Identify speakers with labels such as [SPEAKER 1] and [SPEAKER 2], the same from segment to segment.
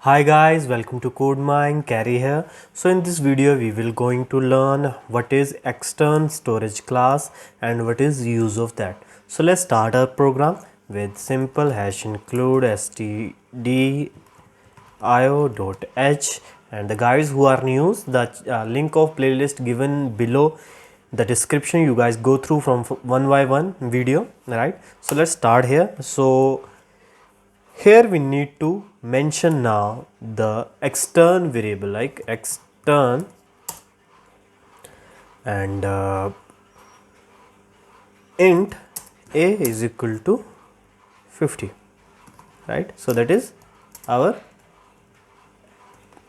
[SPEAKER 1] Hi guys, welcome to Kodemine. Carry here. So in this video we will going to learn what is extern storage class and what is use of that. So let's start our program with simple hash include stdio.h, and the guys who are new, the link of playlist given below the description, you guys go through from one by one video, right? So let's start here. So here we need to mention now the extern variable like extern and int a is equal to 50, right? So that is our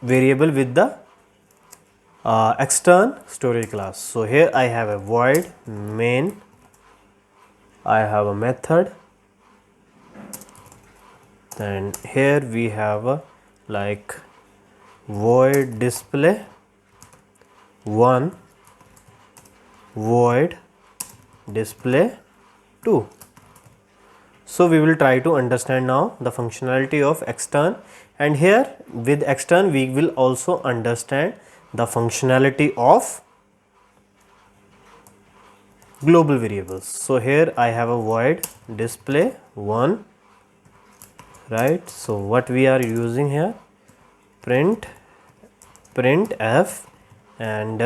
[SPEAKER 1] variable with the extern storage class. So here I have a void main, I have a method, and here we have a like void display 1, void display 2. So we will try to understand now the functionality of extern, and here with extern we will also understand the functionality of global variables. So here I have a void display 1, right? So what we are using here, printf and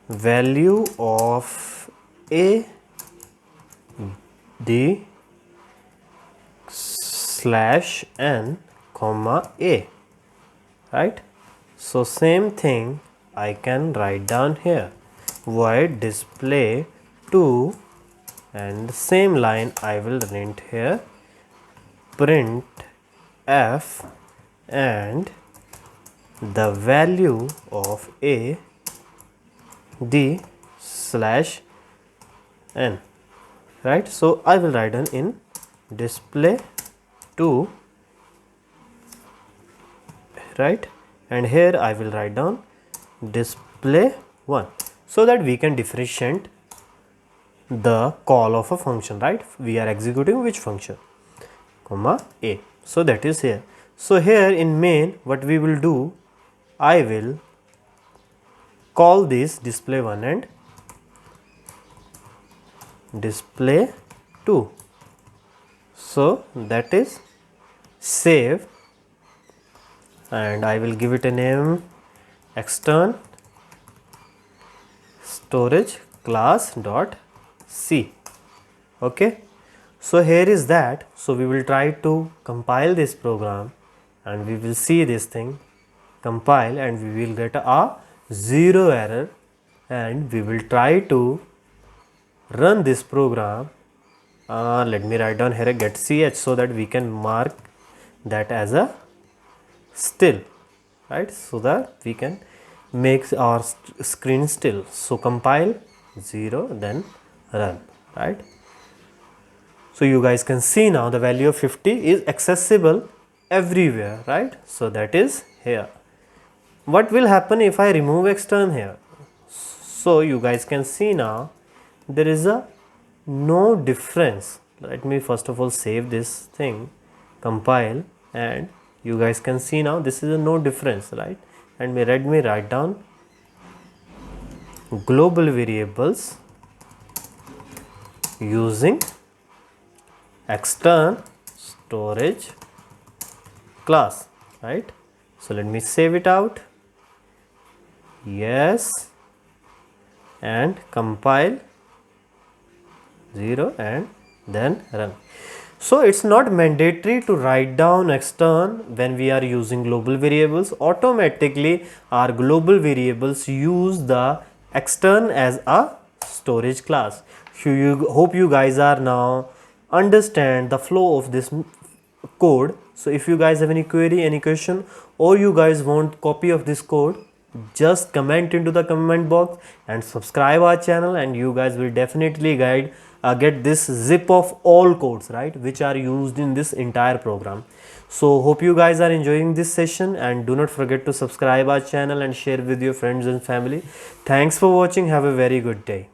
[SPEAKER 1] value of a d slash n comma a, right? So same thing I can write down here, void display 2, and the same line I will print here, print f and the value of a d slash n, right? So I will write down in display 2, right, and here I will write down display 1, so that we can differentiate the call of a function, right? We are executing which function, comma a. So that is here. So here in main what we will do, I will call this display 1 and display 2. So that is save, and I will give it a name extern storage class dot c. Okay, so here is that. So we will try to compile this program and we will see this thing compile, and we will get a 0 error, and we will try to run this program. Let me write down here a get ch so that we can mark that as a still, right? So that we can make our screen still. So compile 0 then run, right? So you guys can see now the value of 50 is accessible everywhere, right? So that is here. What will happen if I remove extern here? So you guys can see now there is a no difference. Let me first of all save this thing, compile, and you guys can see now this is a no difference, right? And let me write down global variables using extern storage class, right? So let me save it out, yes, and compile 0 and then run. So it's not mandatory to write down extern when we are using global variables. Automatically our global variables use the extern as a storage class. Hope you guys are now understand the flow of this code. So if you guys have any query, any question, or you guys want copy of this code, just comment into the comment box and subscribe our channel, and you guys will definitely get this zip of all codes, right, which are used in this entire program. So hope you guys are enjoying this session, and do not forget to subscribe our channel and share with your friends and family. Thanks for watching. Have a very good day.